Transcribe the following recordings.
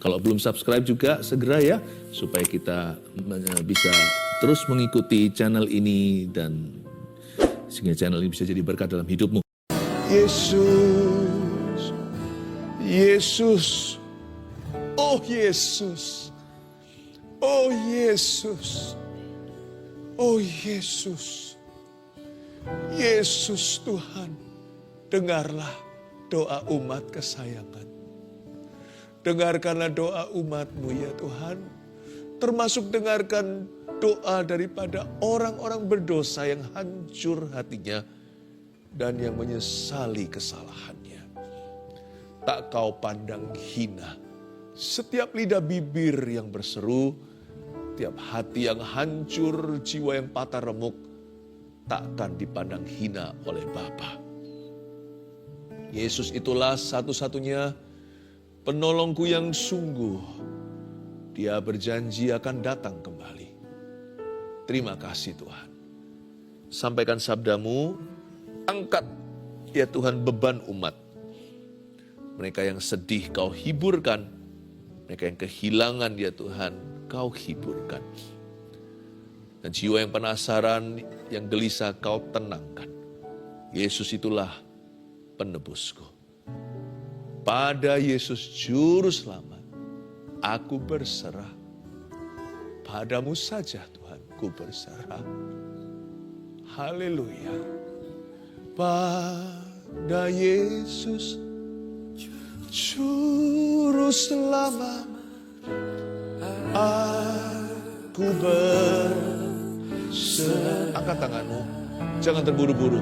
Kalau belum subscribe juga segera ya, supaya kita bisa terus mengikuti channel ini dan sehingga channel ini bisa jadi berkat dalam hidupmu. Yesus, Yesus, oh Yesus, oh Yesus, oh Yesus, Yesus Tuhan, dengarlah doa umat kesayangan. Dengarkanlah doa umat-Mu ya Tuhan, termasuk dengarkan doa daripada orang-orang berdosa yang hancur hatinya dan yang menyesali kesalahannya. Tak Kau pandang hina setiap lidah bibir yang berseru, tiap hati yang hancur, jiwa yang patah remuk, takkan dipandang hina oleh Bapa. Yesus itulah satu-satunya penolongku yang sungguh. Dia berjanji akan datang kembali. Terima kasih Tuhan. Sampaikan sabda-Mu, angkat ya Tuhan beban umat. Mereka yang sedih Kau hiburkan, mereka yang kehilangan ya Tuhan Kau hiburkan. Dan jiwa yang penasaran, yang gelisah Kau tenangkan. Yesus itulah penebusku. Pada Yesus Juru Selamat, aku berserah. Padamu saja Tuhan, ku berserah. Haleluya. Pada Yesus Juru Selamat, aku berserah. Angkat tanganmu, jangan terburu-buru.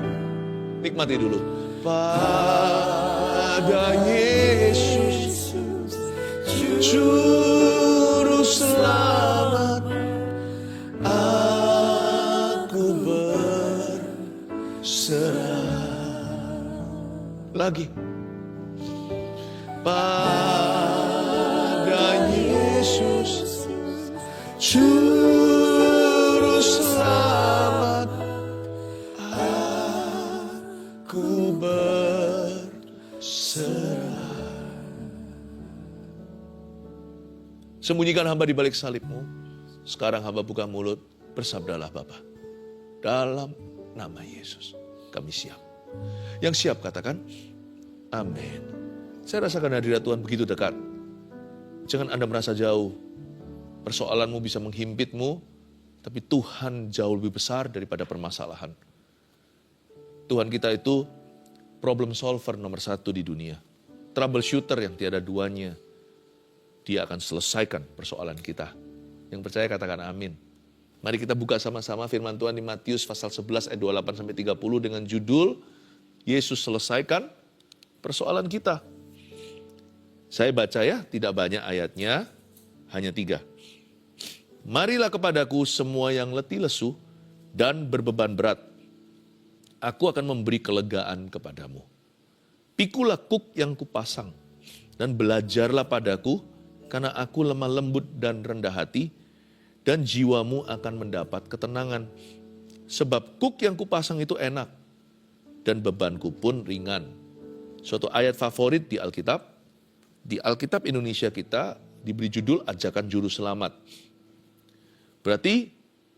Nikmati dulu. Pada Yesus Juru Selamat, aku berserah. Lagi. Pada Yesus Juru Selamat, aku berserah. Sembunyikan hamba di balik salib-Mu. Sekarang hamba buka mulut, bersabdalah Bapa. Dalam nama Yesus, kami siap. Yang siap katakan, amin. Saya rasakan hadirat Tuhan begitu dekat. Jangan Anda merasa jauh. Persoalanmu bisa menghimpitmu, tapi Tuhan jauh lebih besar daripada permasalahan. Tuhan kita itu problem solver nomor 1 di dunia. Troubleshooter yang tiada duanya. Dia akan selesaikan persoalan kita. Yang percaya katakan amin. Mari kita buka sama-sama firman Tuhan di Matius pasal 11 ayat 28-30 dengan judul Yesus selesaikan persoalan kita. Saya baca ya, tidak banyak ayatnya, hanya 3. Marilah kepadaku semua yang letih lesu dan berbeban berat. Aku akan memberi kelegaan kepadamu. Pikulah kuk yang kupasang dan belajarlah padaku, karena aku lemah lembut dan rendah hati, dan jiwamu akan mendapat ketenangan. Sebab kuk yang kupasang itu enak, dan bebanku pun ringan. Suatu ayat favorit di Alkitab. Di Alkitab Indonesia kita diberi judul Ajakan Juru Selamat. Berarti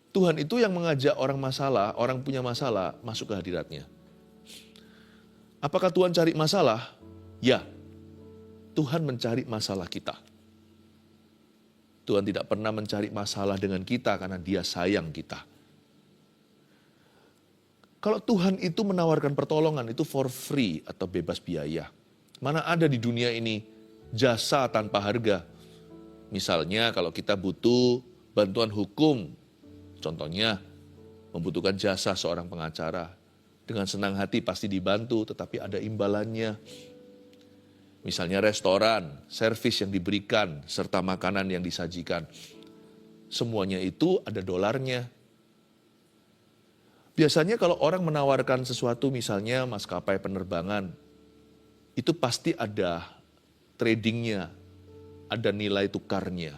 Tuhan itu yang mengajak orang punya masalah masuk ke hadiratnya. Apakah Tuhan cari masalah? Ya, Tuhan mencari masalah kita. Tuhan tidak pernah mencari masalah dengan kita karena Dia sayang kita. Kalau Tuhan itu menawarkan pertolongan itu for free atau bebas biaya. Mana ada di dunia ini jasa tanpa harga. Misalnya kalau kita butuh bantuan hukum, contohnya membutuhkan jasa seorang pengacara, dengan senang hati pasti dibantu, tetapi ada imbalannya. Misalnya restoran, servis yang diberikan, serta makanan yang disajikan. Semuanya itu ada dolarnya. Biasanya kalau orang menawarkan sesuatu, misalnya maskapai penerbangan, itu pasti ada tradingnya, ada nilai tukarnya.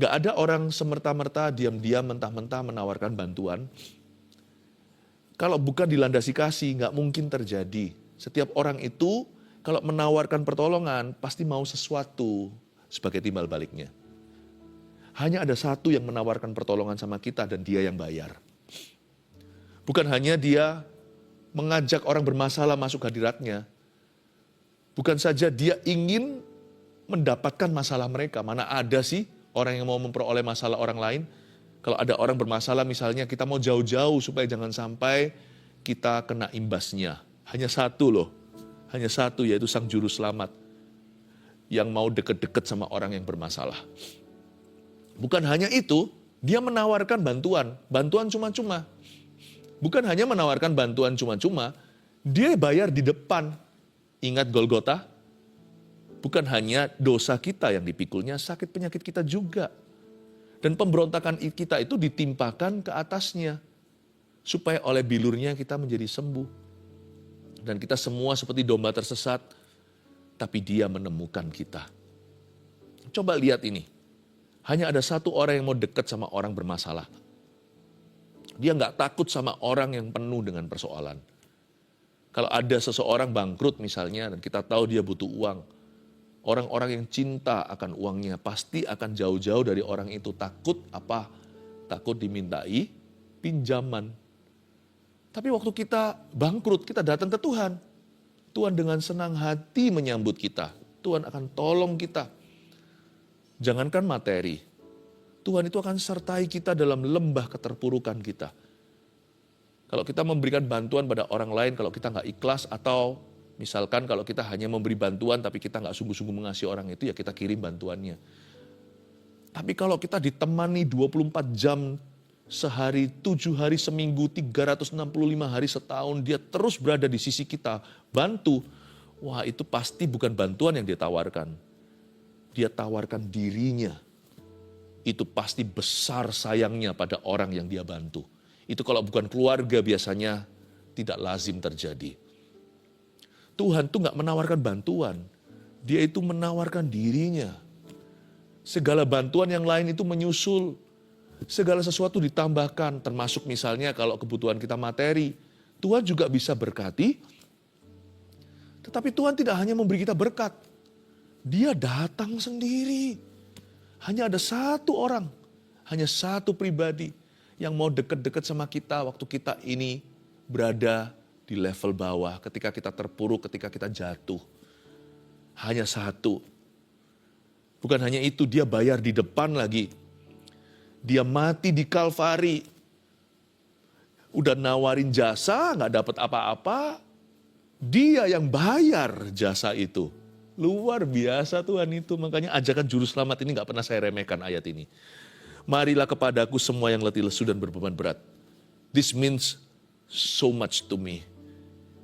Gak ada orang semerta-merta diam-diam mentah-mentah menawarkan bantuan. Kalau bukan dilandasi kasih, gak mungkin terjadi. Setiap orang itu kalau menawarkan pertolongan pasti mau sesuatu sebagai timbal baliknya. Hanya ada satu yang menawarkan pertolongan sama kita dan dia yang bayar. Bukan hanya dia mengajak orang bermasalah masuk hadiratnya. Bukan saja dia ingin mendapatkan masalah mereka. Mana ada sih orang yang mau memperoleh masalah orang lain? Kalau ada orang bermasalah misalnya kita mau jauh-jauh supaya jangan sampai kita kena imbasnya. Hanya satu loh, hanya satu yaitu Sang Juru Selamat yang mau deket-deket sama orang yang bermasalah. Bukan hanya itu, dia menawarkan bantuan cuma-cuma. Bukan hanya menawarkan bantuan cuma-cuma, dia bayar di depan. Ingat Golgota? Bukan hanya dosa kita yang dipikulnya, sakit penyakit kita juga. Dan pemberontakan kita itu ditimpakan ke atasnya. Supaya oleh bilurnya kita menjadi sembuh. Dan kita semua seperti domba tersesat, tapi dia menemukan kita. Coba lihat ini. Hanya ada satu orang yang mau dekat sama orang bermasalah. Dia nggak takut sama orang yang penuh dengan persoalan. Kalau ada seseorang bangkrut misalnya, dan kita tahu dia butuh uang, orang-orang yang cinta akan uangnya pasti akan jauh-jauh dari orang itu. Takut apa? Takut dimintai pinjaman. Tapi waktu kita bangkrut, kita datang ke Tuhan. Tuhan dengan senang hati menyambut kita. Tuhan akan tolong kita. Jangankan materi. Tuhan itu akan sertai kita dalam lembah keterpurukan kita. Kalau kita memberikan bantuan pada orang lain, kalau kita nggak ikhlas atau misalkan kalau kita hanya memberi bantuan tapi kita nggak sungguh-sungguh mengasihi orang itu, ya kita kirim bantuannya. Tapi kalau kita ditemani 24 jam sehari, 7 hari seminggu, 365 hari setahun, dia terus berada di sisi kita, bantu. Wah, itu pasti bukan bantuan yang dia tawarkan. Dia tawarkan dirinya. Itu pasti besar sayangnya pada orang yang dia bantu. Itu kalau bukan keluarga biasanya tidak lazim terjadi. Tuhan tuh gak menawarkan bantuan. Dia itu menawarkan dirinya. Segala bantuan yang lain itu menyusul. Segala sesuatu ditambahkan, termasuk misalnya kalau kebutuhan kita materi. Tuhan juga bisa berkati. Tetapi Tuhan tidak hanya memberi kita berkat. Dia datang sendiri. Hanya ada satu orang, hanya satu pribadi yang mau dekat-dekat sama kita waktu kita ini berada di level bawah, ketika kita terpuruk, ketika kita jatuh. Hanya satu. Bukan hanya itu, dia bayar di depan lagi. Dia mati di Kalvari. Udah nawarin jasa, gak dapat apa-apa. Dia yang bayar jasa itu. Luar biasa Tuhan itu. Makanya ajakan Juru Selamat ini gak pernah saya remehkan ayat ini. Marilah kepadaku semua yang letih lesu dan berbeban berat. This means so much to me.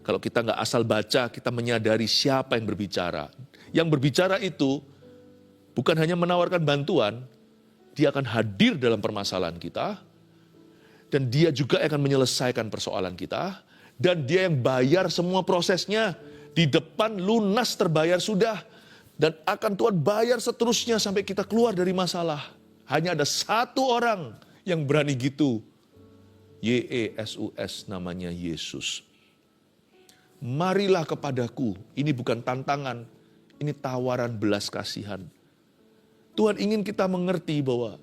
Kalau kita gak asal baca, kita menyadari siapa yang berbicara. Yang berbicara itu bukan hanya menawarkan bantuan, dia akan hadir dalam permasalahan kita. Dan dia juga akan menyelesaikan persoalan kita. Dan dia yang bayar semua prosesnya. Di depan lunas terbayar sudah. Dan akan Tuhan bayar seterusnya sampai kita keluar dari masalah. Hanya ada satu orang yang berani gitu. Yesus namanya Yesus. Marilah kepadaku. Ini bukan tantangan. Ini tawaran belas kasihan. Tuhan ingin kita mengerti bahwa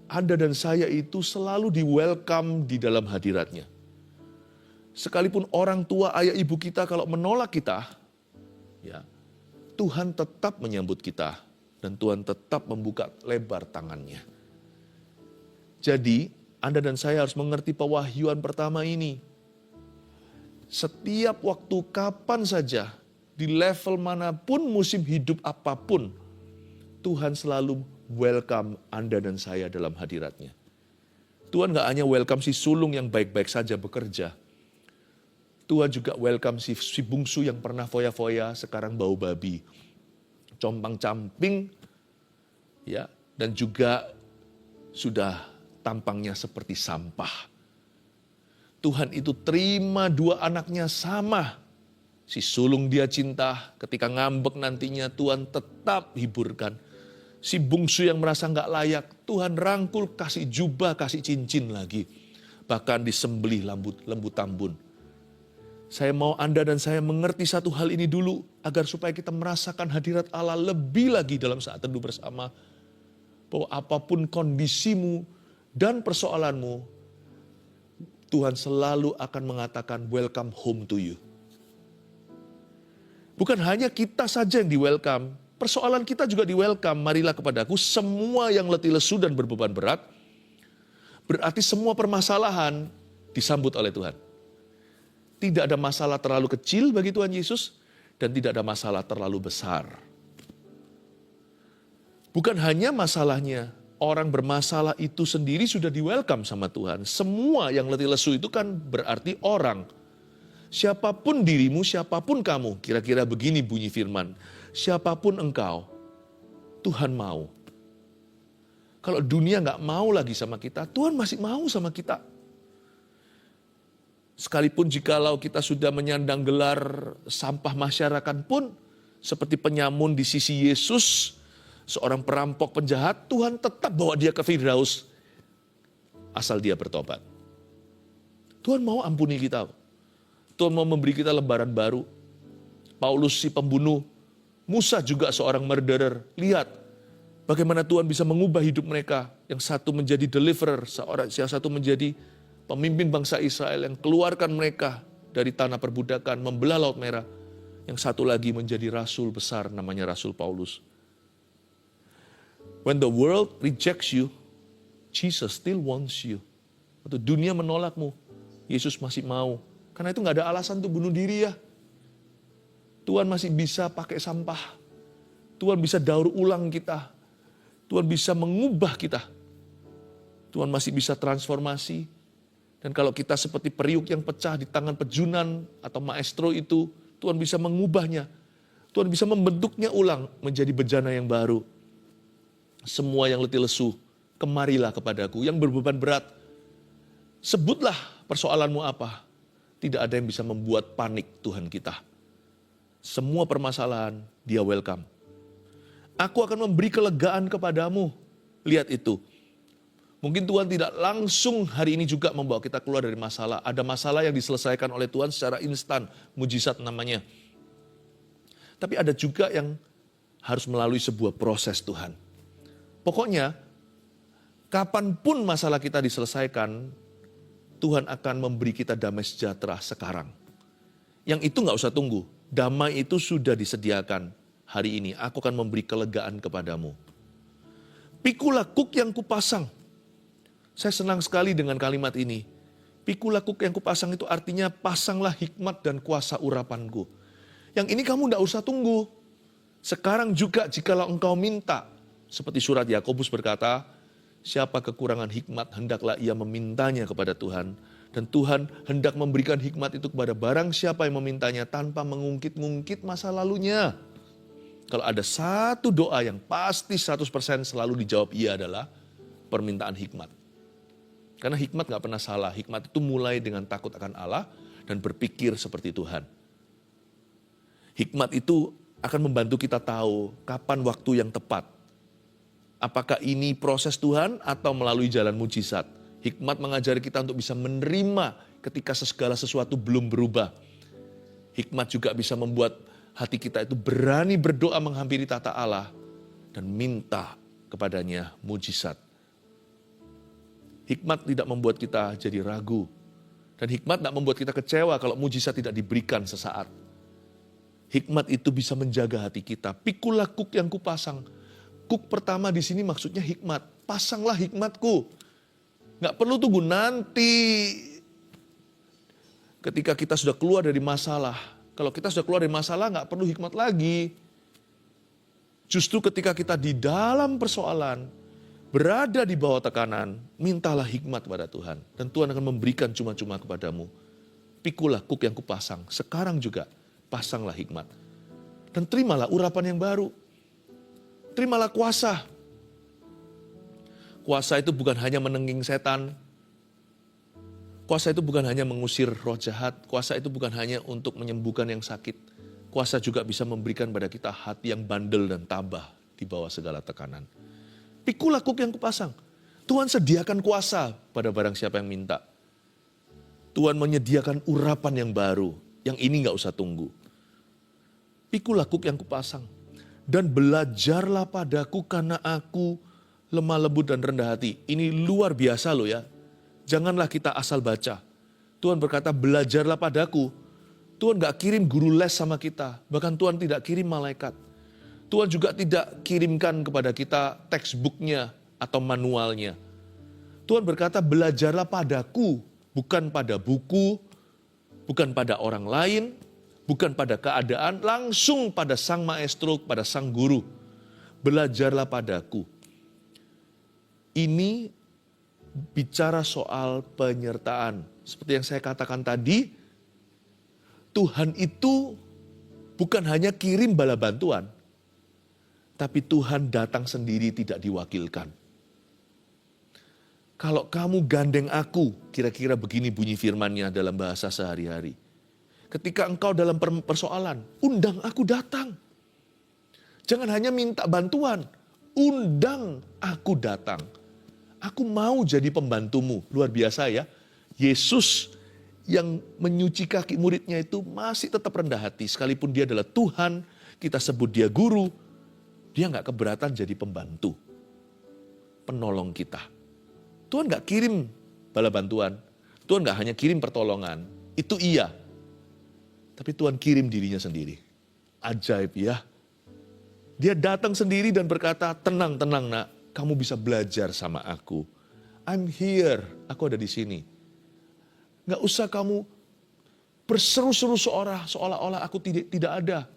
Anda dan saya itu selalu di welcome di dalam hadiratnya. Sekalipun orang tua, ayah, ibu kita kalau menolak kita, ya, Tuhan tetap menyambut kita dan Tuhan tetap membuka lebar tangannya. Jadi, Anda dan saya harus mengerti pewahyuan pertama ini. Setiap waktu kapan saja, di level manapun, musim hidup apapun, Tuhan selalu welcome Anda dan saya dalam hadiratnya. Tuhan gak hanya welcome si sulung yang baik-baik saja bekerja. Tuhan juga welcome si bungsu yang pernah foya-foya, sekarang bau babi. Compang-camping, ya, dan juga sudah tampangnya seperti sampah. Tuhan itu terima dua anaknya sama. Si sulung dia cinta, ketika ngambek nantinya Tuhan tetap hiburkan. Si bungsu yang merasa gak layak, Tuhan rangkul, kasih jubah, kasih cincin lagi. Bahkan disembelih lembu tambun. Saya mau Anda dan saya mengerti satu hal ini dulu, agar supaya kita merasakan hadirat Allah lebih lagi dalam saat teduh bersama. Bahwa apapun kondisimu dan persoalanmu, Tuhan selalu akan mengatakan welcome home to you. Bukan hanya kita saja yang di-welcome, persoalan kita juga di-welcome. Marilah kepadaku semua yang letih lesu dan berbeban berat. Berarti semua permasalahan disambut oleh Tuhan. Tidak ada masalah terlalu kecil bagi Tuhan Yesus dan tidak ada masalah terlalu besar. Bukan hanya masalahnya, orang bermasalah itu sendiri sudah di-welcome sama Tuhan. Semua yang letih lesu itu kan berarti orang. Siapapun dirimu, siapapun kamu, kira-kira begini bunyi firman. Siapapun engkau, Tuhan mau. Kalau dunia gak mau lagi sama kita, Tuhan masih mau sama kita. Sekalipun jikalau kita sudah menyandang gelar sampah masyarakat pun, seperti penyamun di sisi Yesus, seorang perampok penjahat, Tuhan tetap bawa dia ke Firdaus, asal dia bertobat. Tuhan mau ampuni kita. Tuhan mau memberi kita lembaran baru. Paulus si pembunuh, Musa juga seorang murderer. Lihat bagaimana Tuhan bisa mengubah hidup mereka. Yang satu menjadi deliverer, yang satu menjadi pemimpin bangsa Israel yang keluarkan mereka dari tanah perbudakan, membelah Laut Merah. Yang satu lagi menjadi rasul besar, namanya Rasul Paulus. When the world rejects you, Jesus still wants you. Waktu dunia menolakmu, Yesus masih mau. Karena itu gak ada alasan untuk bunuh diri ya. Tuhan masih bisa pakai sampah. Tuhan bisa daur ulang kita. Tuhan bisa mengubah kita. Tuhan masih bisa transformasi. Dan kalau kita seperti periuk yang pecah di tangan pejunan atau maestro itu, Tuhan bisa mengubahnya. Tuhan bisa membentuknya ulang menjadi bejana yang baru. Semua yang letih lesu, kemarilah kepadaku. Yang berbeban berat, sebutlah persoalanmu apa. Tidak ada yang bisa membuat panik Tuhan kita. Semua permasalahan, Dia welcome. Aku akan memberi kelegaan kepadamu. Lihat itu. Mungkin Tuhan tidak langsung hari ini juga membawa kita keluar dari masalah. Ada masalah yang diselesaikan oleh Tuhan secara instan, mujizat namanya. Tapi ada juga yang harus melalui sebuah proses Tuhan. Pokoknya, kapanpun masalah kita diselesaikan, Tuhan akan memberi kita damai sejahtera sekarang. Yang itu gak usah tunggu. Damai itu sudah disediakan hari ini. Aku akan memberi kelegaan kepadamu. Pikulah kuk yang kupasang. Saya senang sekali dengan kalimat ini. Pikulah kuk yang kupasang itu artinya pasanglah hikmat dan kuasa urapanku. Yang ini kamu gak usah tunggu. Sekarang juga jikalau engkau minta. Seperti surat Yakobus berkata, siapa kekurangan hikmat hendaklah ia memintanya kepada Tuhan. Dan Tuhan hendak memberikan hikmat itu kepada barang siapa yang memintanya tanpa mengungkit-ungkit masa lalunya. Kalau ada satu doa yang pasti 100% selalu dijawab iya adalah permintaan hikmat. Karena hikmat gak pernah salah. Hikmat itu mulai dengan takut akan Allah dan berpikir seperti Tuhan. Hikmat itu akan membantu kita tahu kapan waktu yang tepat. Apakah ini proses Tuhan atau melalui jalan mujizat. Hikmat mengajari kita untuk bisa menerima ketika segala sesuatu belum berubah. Hikmat juga bisa membuat hati kita itu berani berdoa menghampiri tata Allah dan minta kepadanya mujizat. Hikmat tidak membuat kita jadi ragu. Dan hikmat tidak membuat kita kecewa kalau mujizat tidak diberikan sesaat. Hikmat itu bisa menjaga hati kita. Pikulah kuk yang kupasang. Kuk pertama di sini maksudnya hikmat. Pasanglah hikmatku. Nggak perlu tunggu nanti. Ketika kita sudah keluar dari masalah. Kalau kita sudah keluar dari masalah nggak perlu hikmat lagi. Justru ketika kita di dalam persoalan. Berada di bawah tekanan. Mintalah hikmat kepada Tuhan. Dan Tuhan akan memberikan cuma-cuma kepadamu. Pikulah kuk yang kupasang. Sekarang juga pasanglah hikmat. Dan terimalah urapan yang baru. Terimalah kuasa. Kuasa itu bukan hanya menengging setan. Kuasa itu bukan hanya mengusir roh jahat. Kuasa itu bukan hanya untuk menyembuhkan yang sakit. Kuasa juga bisa memberikan pada kita hati yang bandel dan tabah di bawah segala tekanan. Pikulah kuk yang kupasang. Tuhan sediakan kuasa pada barang siapa yang minta. Tuhan menyediakan urapan yang baru. Yang ini nggak usah tunggu. Pikulah kuk yang kupasang. Dan belajarlah padaku karena aku lemah lembut dan rendah hati. Ini luar biasa loh ya. Janganlah kita asal baca. Tuhan berkata belajarlah padaku. Tuhan gak kirim guru les sama kita. Bahkan Tuhan tidak kirim malaikat. Tuhan juga tidak kirimkan kepada kita textbooknya atau manualnya. Tuhan berkata belajarlah padaku. Bukan pada buku, bukan pada orang lain, bukan pada keadaan, langsung pada sang maestro, pada sang guru. Belajarlah padaku. Ini bicara soal penyertaan. Seperti yang saya katakan tadi, Tuhan itu bukan hanya kirim bala bantuan, tapi Tuhan datang sendiri tidak diwakilkan. Kalau kamu gandeng aku, kira-kira begini bunyi firman-Nya dalam bahasa sehari-hari. Ketika engkau dalam persoalan, undang aku datang. Jangan hanya minta bantuan, undang aku datang. Aku mau jadi pembantumu. Luar biasa ya. Yesus yang menyuci kaki muridnya itu masih tetap rendah hati. Sekalipun dia adalah Tuhan, kita sebut dia guru. Dia gak keberatan jadi pembantu. Penolong kita. Tuhan gak kirim bala bantuan. Tuhan gak hanya kirim pertolongan. Itu iya. Tapi Tuhan kirim dirinya sendiri. Ajaib ya. Dia datang sendiri dan berkata, tenang, tenang nak. Kamu bisa belajar sama aku. I'm here. Aku ada di sini. Gak usah kamu berseru-seru seolah-olah aku tidak ada.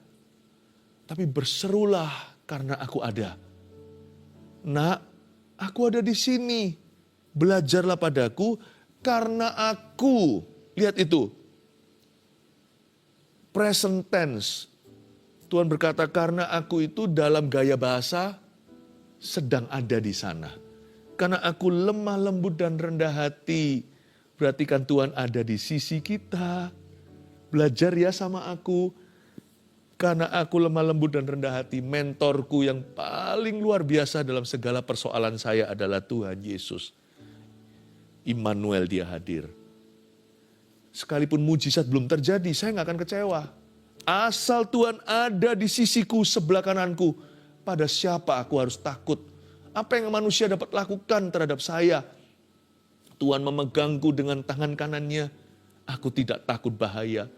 Tapi berserulah karena aku ada. Nak, aku ada di sini. Belajarlah padaku karena aku. Lihat itu. Present tense. Tuhan berkata karena aku itu dalam gaya bahasa sedang ada di sana. Karena aku lemah lembut dan rendah hati. Berarti kan Tuhan ada di sisi kita. Belajar ya sama aku. Karena aku lemah lembut dan rendah hati. Mentorku yang paling luar biasa dalam segala persoalan saya adalah Tuhan Yesus. Immanuel, dia hadir. Sekalipun mujizat belum terjadi, saya gak akan kecewa. Asal Tuhan ada di sisiku, sebelah kananku. Pada siapa aku harus takut? Apa yang manusia dapat lakukan terhadap saya? Tuhan memegangku dengan tangan kanannya. Aku tidak takut bahaya.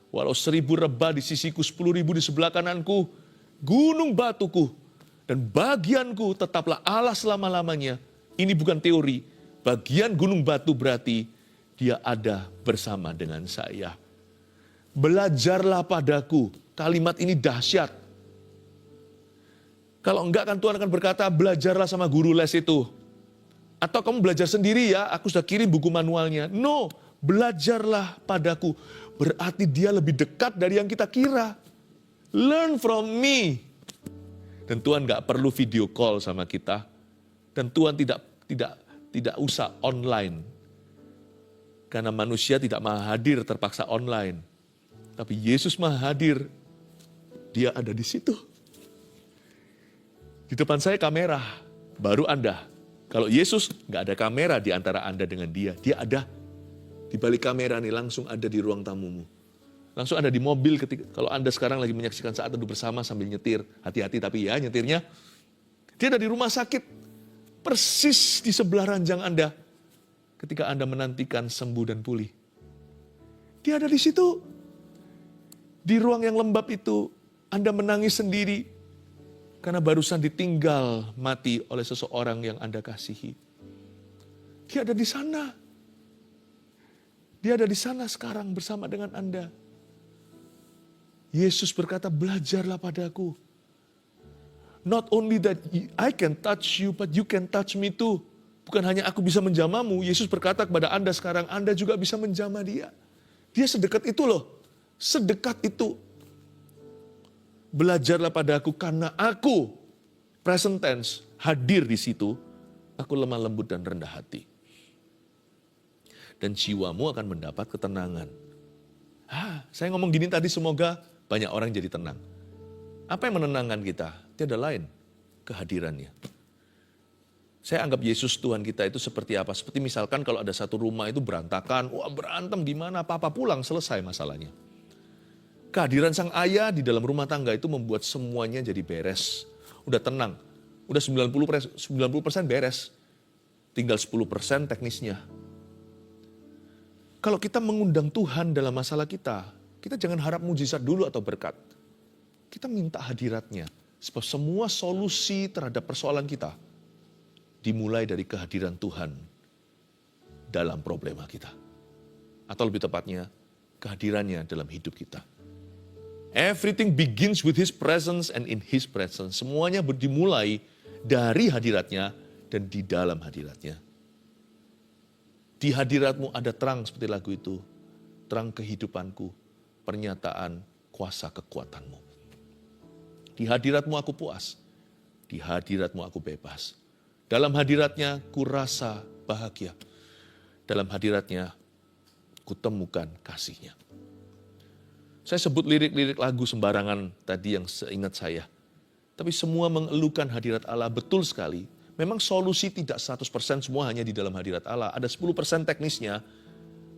Walau 1000 rebah di sisiku, 10.000 di sebelah kananku. Gunung batuku dan bagianku tetaplah Allah selama-lamanya. Ini bukan teori. Bagian gunung batu berarti dia ada bersama dengan saya. Belajarlah padaku. Kalimat ini dahsyat. Kalau enggak kan Tuhan akan berkata, belajarlah sama guru les itu. Atau kamu belajar sendiri ya, aku sudah kirim buku manualnya. No, belajarlah padaku. Berarti dia lebih dekat dari yang kita kira. Learn from me. Dan Tuhan enggak perlu video call sama kita. Dan Tuhan tidak usah online. Karena manusia tidak maha hadir terpaksa online. Tapi Yesus maha hadir. Dia ada di situ. Di depan saya kamera, baru Anda. Kalau Yesus nggak ada kamera di antara Anda dengan dia. Dia ada di balik kamera nih, langsung ada di ruang tamumu. Langsung ada di mobil ketika kalau Anda sekarang lagi menyaksikan saat teduh bersama sambil nyetir. Hati-hati tapi ya nyetirnya. Dia ada di rumah sakit, persis di sebelah ranjang Anda. Ketika Anda menantikan sembuh dan pulih. Dia ada di situ. Di ruang yang lembab itu, Anda menangis sendiri. Karena barusan ditinggal mati oleh seseorang yang Anda kasihi. Dia ada di sana. Dia ada di sana sekarang bersama dengan Anda. Yesus berkata, belajarlah padaku. Not only that I can touch you, but you can touch me too. Bukan hanya aku bisa menjamamu, Yesus berkata kepada Anda sekarang, Anda juga bisa menjamah dia. Dia sedekat itu loh. Sedekat itu. Belajarlah padaku karena aku, present tense, hadir di situ. Aku lemah lembut dan rendah hati. Dan jiwamu akan mendapat ketenangan. Saya ngomong gini tadi semoga banyak orang jadi tenang. Apa yang menenangkan kita? Tiada lain, kehadirannya. Saya anggap Yesus Tuhan kita itu seperti apa? Seperti misalkan kalau ada satu rumah itu berantakan, wah berantem gimana, apa-apa pulang selesai masalahnya. Kehadiran sang ayah di dalam rumah tangga itu membuat semuanya jadi beres. Udah tenang, udah 90% beres. Tinggal 10% teknisnya. Kalau kita mengundang Tuhan dalam masalah kita jangan harap mujizat dulu atau berkat. Kita minta hadiratnya. Sebab semua solusi terhadap persoalan kita dimulai dari kehadiran Tuhan dalam problema kita. Atau lebih tepatnya, kehadirannya dalam hidup kita. Everything begins with His presence and in His presence. Semuanya dimulai dari hadiratnya dan di dalam hadiratnya. Di hadiratmu ada terang seperti lagu itu. Terang kehidupanku, pernyataan kuasa kekuatanmu. Di hadiratmu aku puas. Di hadiratmu aku bebas. Dalam hadiratnya ku rasa bahagia. Dalam hadiratnya ku temukan kasihnya. Saya sebut lirik-lirik lagu sembarangan tadi yang seingat saya. Tapi semua mengeluhkan hadirat Allah betul sekali. Memang solusi tidak 100% semua hanya di dalam hadirat Allah. Ada 10% teknisnya.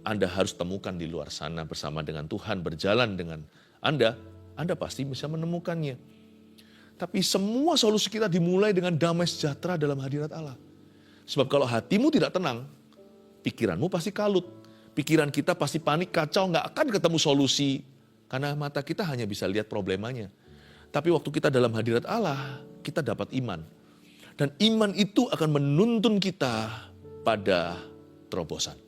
Anda harus temukan di luar sana bersama dengan Tuhan, berjalan dengan Anda pasti bisa menemukannya. Tapi semua solusi kita dimulai dengan damai sejahtera dalam hadirat Allah. Sebab kalau hatimu tidak tenang, pikiranmu pasti kalut. Pikiran kita pasti panik, kacau, nggak akan ketemu solusi. Karena mata kita hanya bisa lihat problemanya. Tapi waktu kita dalam hadirat Allah, kita dapat iman. Dan iman itu akan menuntun kita pada terobosan.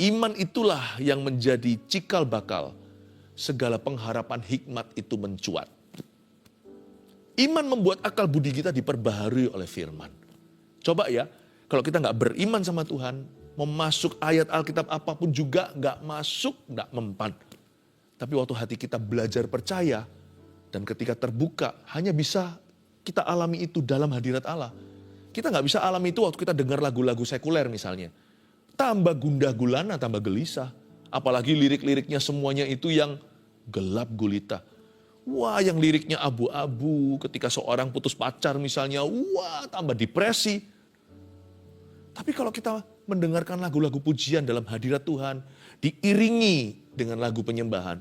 Iman itulah yang menjadi cikal bakal segala pengharapan hikmat itu mencuat. Iman membuat akal budi kita diperbaharui oleh firman. Coba ya, kalau kita nggak beriman sama Tuhan, mau masuk ayat Alkitab apapun juga nggak masuk, nggak mempan. Tapi waktu hati kita belajar percaya, dan ketika terbuka, hanya bisa kita alami itu dalam hadirat Allah. Kita nggak bisa alami itu waktu kita dengar lagu-lagu sekuler misalnya. Tambah gundah gulana, tambah gelisah. Apalagi lirik-liriknya semuanya itu yang gelap gulita. Wah, yang liriknya abu-abu ketika seorang putus pacar misalnya. Wah, tambah depresi. Tapi kalau kita mendengarkan lagu-lagu pujian dalam hadirat Tuhan, diiringi dengan lagu penyembahan,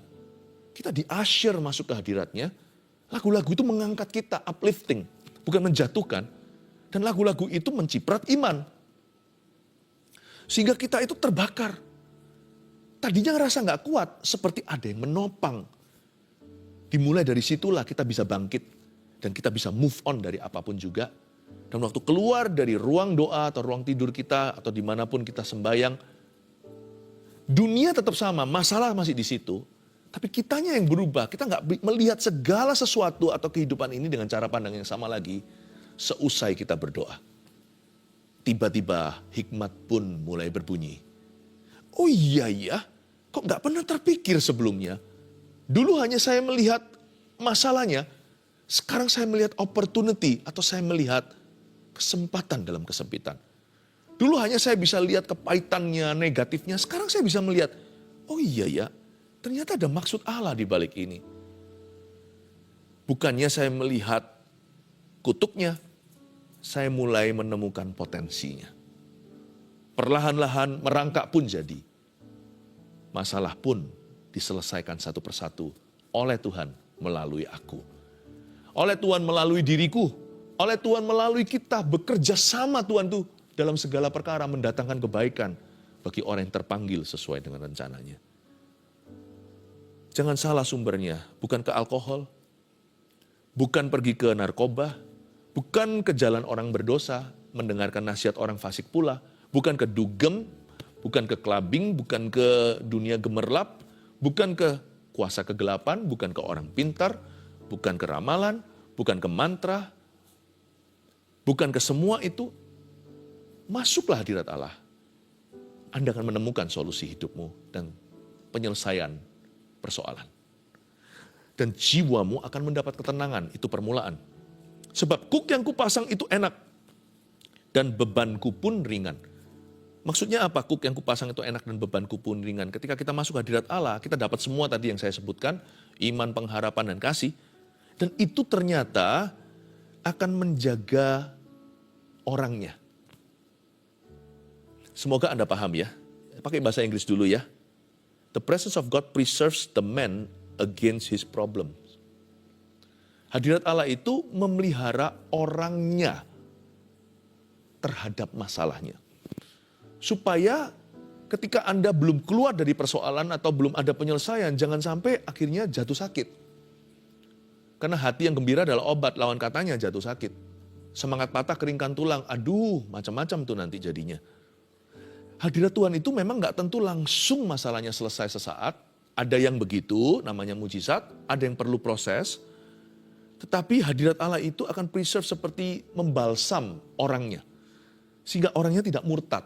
kita di-usher masuk ke hadiratnya. Lagu-lagu itu mengangkat kita, uplifting, bukan menjatuhkan. Dan lagu-lagu itu menciprat iman. Sehingga kita itu terbakar. Tadinya ngerasa gak kuat, seperti ada yang menopang. Dimulai dari situlah kita bisa bangkit. Dan kita bisa move on dari apapun juga. Dan waktu keluar dari ruang doa atau ruang tidur kita, atau dimanapun kita sembayang, dunia tetap sama, masalah masih di situ. Tapi kitanya yang berubah, kita nggak melihat segala sesuatu atau kehidupan ini dengan cara pandang yang sama lagi. Seusai kita berdoa. Tiba-tiba hikmat pun mulai berbunyi. Oh iya ya, kok nggak pernah terpikir sebelumnya. Dulu hanya saya melihat masalahnya, sekarang saya melihat opportunity atau saya melihat kesempatan dalam kesempitan. Dulu hanya saya bisa lihat kepahitannya, negatifnya, sekarang saya bisa melihat, oh iya ya, ternyata ada maksud Allah di balik ini. Bukannya saya melihat kutuknya, saya mulai menemukan potensinya. Perlahan-lahan merangkak pun jadi. Masalah pun diselesaikan satu persatu oleh Tuhan melalui aku. Oleh Tuhan melalui diriku. Oleh Tuhan melalui kita bekerja sama Tuhan tuh dalam segala perkara mendatangkan kebaikan bagi orang yang terpanggil sesuai dengan rencananya. Jangan salah sumbernya, bukan ke alkohol, bukan pergi ke narkoba, bukan ke jalan orang berdosa, mendengarkan nasihat orang fasik pula, bukan ke dugem, bukan ke clubbing, bukan ke dunia gemerlap, bukan ke kuasa kegelapan, bukan ke orang pintar, bukan ke ramalan, bukan ke mantra, bukan ke semua itu. Masuklah hadirat Allah. Anda akan menemukan solusi hidupmu dan penyelesaian persoalan. Dan jiwamu akan mendapat ketenangan, itu permulaan. Sebab kuk yang kupasang itu enak, dan bebanku pun ringan. Maksudnya apa? Kuk yang kupasang itu enak dan bebanku pun ringan. Ketika kita masuk hadirat Allah, kita dapat semua tadi yang saya sebutkan, iman, pengharapan, dan kasih. Dan itu ternyata akan menjaga orangnya. Semoga Anda paham ya. Pakai bahasa Inggris dulu ya. The presence of God preserves the man against his problem. Hadirat Allah itu memelihara orangnya terhadap masalahnya. Supaya ketika Anda belum keluar dari persoalan atau belum ada penyelesaian, jangan sampai akhirnya jatuh sakit. Karena hati yang gembira adalah obat, lawan katanya jatuh sakit. Semangat patah, keringkan tulang, aduh macam-macam tuh nanti jadinya. Hadirat Tuhan itu memang gak tentu langsung masalahnya selesai sesaat. Ada yang begitu, namanya mujizat, ada yang perlu proses. Tetapi hadirat Allah itu akan preserve seperti membalsam orangnya. Sehingga orangnya tidak murtad.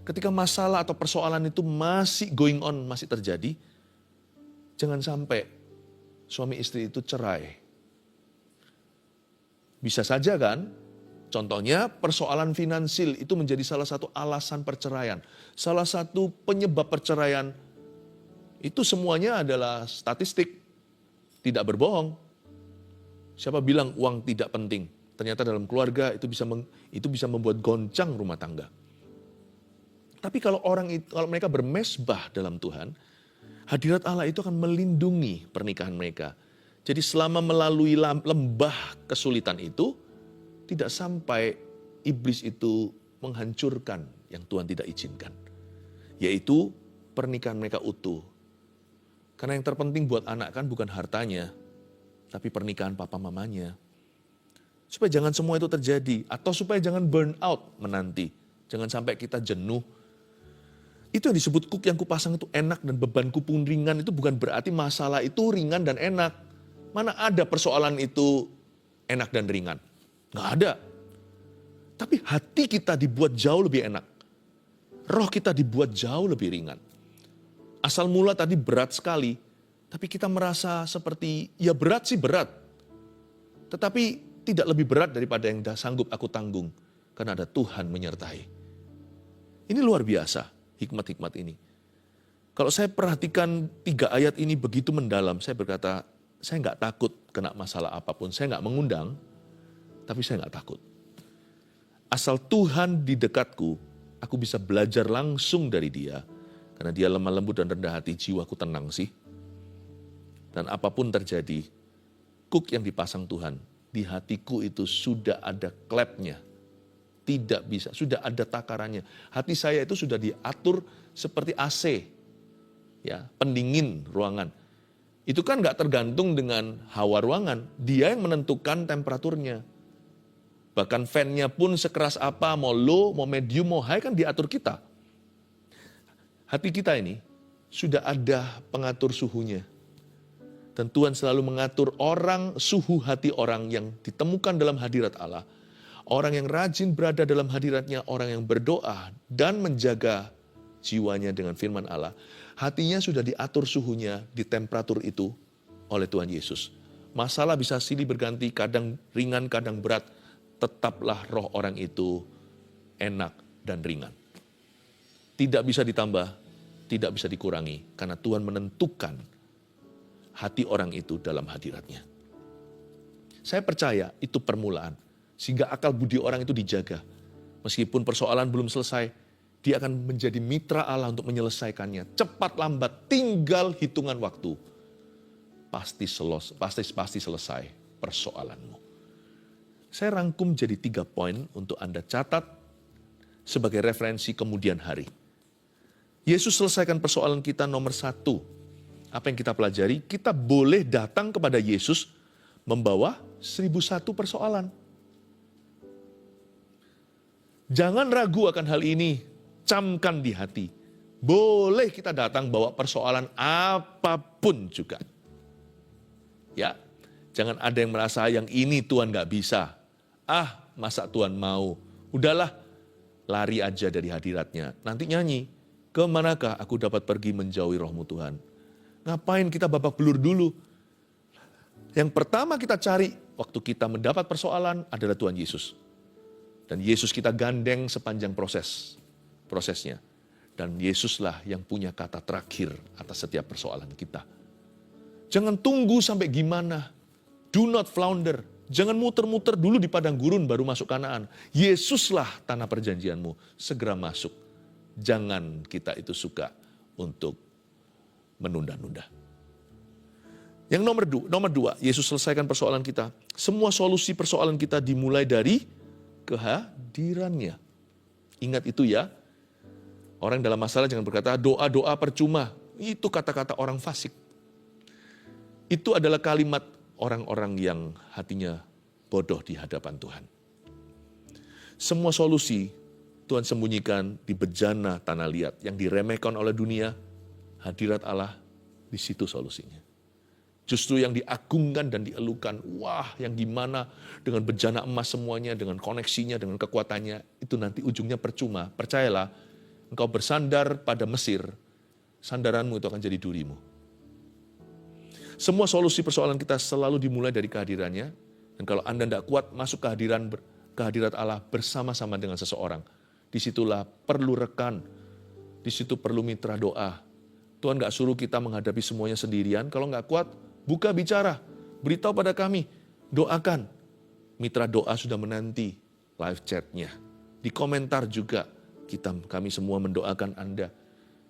Ketika masalah atau persoalan itu masih going on, masih terjadi, jangan sampai suami istri itu cerai. Bisa saja kan, contohnya persoalan finansil itu menjadi salah satu alasan perceraian. Salah satu penyebab perceraian itu semuanya adalah statistik, tidak berbohong. Siapa bilang uang tidak penting? Ternyata dalam keluarga itu bisa membuat goncang rumah tangga. Tapi kalau mereka bermesbah dalam Tuhan, hadirat Allah itu akan melindungi pernikahan mereka. Jadi selama melalui lembah kesulitan itu, tidak sampai iblis itu menghancurkan yang Tuhan tidak izinkan. Yaitu pernikahan mereka utuh. Karena yang terpenting buat anak kan bukan hartanya, tapi pernikahan papa mamanya. Supaya jangan semua itu terjadi. Atau supaya jangan burn out menanti. Jangan sampai kita jenuh. Itu yang disebut kuk yang kupasang itu enak dan bebanku pun ringan. Itu bukan berarti masalah itu ringan dan enak. Mana ada persoalan itu enak dan ringan. Nggak ada. Tapi hati kita dibuat jauh lebih enak. Roh kita dibuat jauh lebih ringan. Asal mula tadi berat sekali. Tapi kita merasa seperti, ya berat sih berat. Tetapi tidak lebih berat daripada yang sanggup aku tanggung. Karena ada Tuhan menyertai. Ini luar biasa, hikmat-hikmat ini. Kalau saya perhatikan 3 ayat ini begitu mendalam, saya berkata, saya nggak takut kena masalah apapun. Saya nggak mengundang, tapi saya nggak takut. Asal Tuhan di dekatku, aku bisa belajar langsung dari Dia. Karena Dia lemah lembut dan rendah hati, jiwaku tenang sih. Dan apapun terjadi, kuk yang dipasang Tuhan, di hatiku itu sudah ada klepnya. Tidak bisa, sudah ada takarannya. Hati saya itu sudah diatur seperti AC, ya, pendingin ruangan. Itu kan gak tergantung dengan hawa ruangan, dia yang menentukan temperaturnya. Bahkan fan-nya pun sekeras apa, mau low, mau medium, mau high kan diatur kita. Hati kita ini sudah ada pengatur suhunya. Dan Tuhan selalu mengatur suhu hati orang yang ditemukan dalam hadirat Allah. Orang yang rajin berada dalam hadiratnya, orang yang berdoa dan menjaga jiwanya dengan firman Allah. Hatinya sudah diatur suhunya di temperatur itu oleh Tuhan Yesus. Masalah bisa silih berganti, kadang ringan, kadang berat. Tetaplah roh orang itu enak dan ringan. Tidak bisa ditambah, tidak bisa dikurangi. Karena Tuhan menentukan hati orang itu dalam hadiratnya. Saya percaya itu permulaan. Sehingga akal budi orang itu dijaga. Meskipun persoalan belum selesai, dia akan menjadi mitra Allah untuk menyelesaikannya. Cepat lambat, tinggal hitungan waktu. Pasti selesai persoalanmu. Saya rangkum jadi 3 poin untuk Anda catat sebagai referensi kemudian hari. Yesus selesaikan persoalan kita nomor 1. Apa yang kita pelajari? Kita boleh datang kepada Yesus membawa 1001 persoalan. Jangan ragu akan hal ini, camkan di hati. Boleh kita datang bawa persoalan apapun juga. Ya, jangan ada yang merasa yang ini Tuhan gak bisa. Masa Tuhan mau? Udahlah, lari aja dari hadiratnya. Nanti nyanyi, kemanakah aku dapat pergi menjauhi rohmu Tuhan? Ngapain kita babak belur dulu? Yang pertama kita cari waktu kita mendapat persoalan adalah Tuhan Yesus. Dan Yesus kita gandeng sepanjang prosesnya. Dan Yesuslah yang punya kata terakhir atas setiap persoalan kita. Jangan tunggu sampai gimana. Do not flounder. Jangan muter-muter dulu di padang gurun baru masuk Kanaan. Yesuslah tanah perjanjianmu. Segera masuk. Jangan kita itu suka untuk menunda-nunda. Yang nomor dua, Yesus selesaikan persoalan kita. Semua solusi persoalan kita dimulai dari kehadirannya. Ingat itu ya. Orang dalam masalah jangan berkata doa-doa percuma. Itu kata-kata orang fasik. Itu adalah kalimat orang-orang yang hatinya bodoh di hadapan Tuhan. Semua solusi Tuhan sembunyikan di bejana tanah liat yang diremehkan oleh dunia. Hadirat Allah, di situ solusinya. Justru yang diagungkan dan dielukan, wah yang gimana dengan bejana emas semuanya, dengan koneksinya, dengan kekuatannya, itu nanti ujungnya percuma. Percayalah, engkau bersandar pada Mesir, sandaranmu itu akan jadi durimu. Semua solusi persoalan kita selalu dimulai dari kehadirannya, dan kalau Anda tidak kuat masuk kehadirat Allah bersama-sama dengan seseorang, disitulah perlu rekan, disitu perlu mitra doa. Tuhan gak suruh kita menghadapi semuanya sendirian, kalau gak kuat, buka bicara, beritahu pada kami, doakan. Mitra doa sudah menanti live chatnya. Di komentar juga kami semua mendoakan Anda.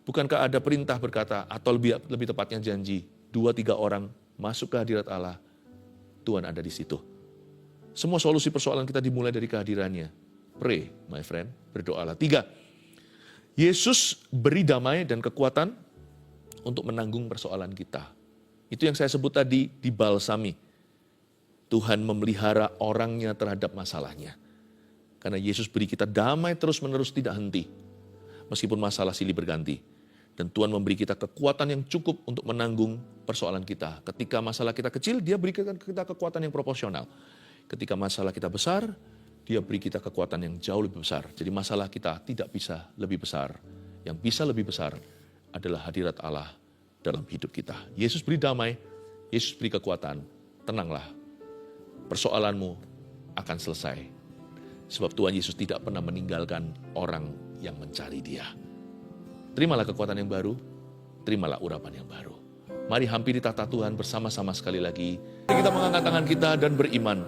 Bukankah ada perintah berkata, atau lebih tepatnya janji, 2-3 orang masuk ke hadirat Allah, Tuhan ada di situ. Semua solusi persoalan kita dimulai dari kehadirannya. Pray, my friend, berdoalah. 3, Yesus beri damai dan kekuatan untuk menanggung persoalan kita. Itu yang saya sebut tadi, dibalsami. Tuhan memelihara orangnya terhadap masalahnya. Karena Yesus beri kita damai terus-menerus tidak henti. Meskipun masalah silih berganti. Dan Tuhan memberi kita kekuatan yang cukup untuk menanggung persoalan kita. Ketika masalah kita kecil, Dia berikan kita kekuatan yang proporsional. Ketika masalah kita besar, Dia beri kita kekuatan yang jauh lebih besar. Jadi masalah kita tidak bisa lebih besar. Yang bisa lebih besar adalah hadirat Allah dalam hidup kita. Yesus beri damai, Yesus beri kekuatan. Tenanglah, persoalanmu akan selesai. Sebab Tuhan Yesus tidak pernah meninggalkan orang yang mencari Dia. Terimalah kekuatan yang baru, terimalah urapan yang baru. Mari hampiri tahta Tuhan bersama-sama sekali lagi. Kita mengangkat tangan kita dan beriman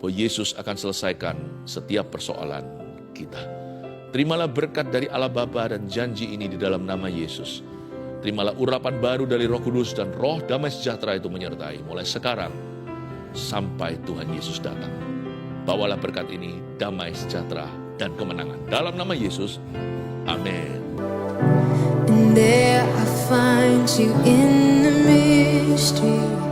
bahwa Yesus akan selesaikan setiap persoalan kita. Terimalah berkat dari Allah Bapa dan janji ini di dalam nama Yesus. Terimalah urapan baru dari Roh Kudus dan roh damai sejahtera itu menyertai mulai sekarang sampai Tuhan Yesus datang. Bawalah berkat ini, damai sejahtera dan kemenangan. Dalam nama Yesus, amin. And there I find you in the mystery.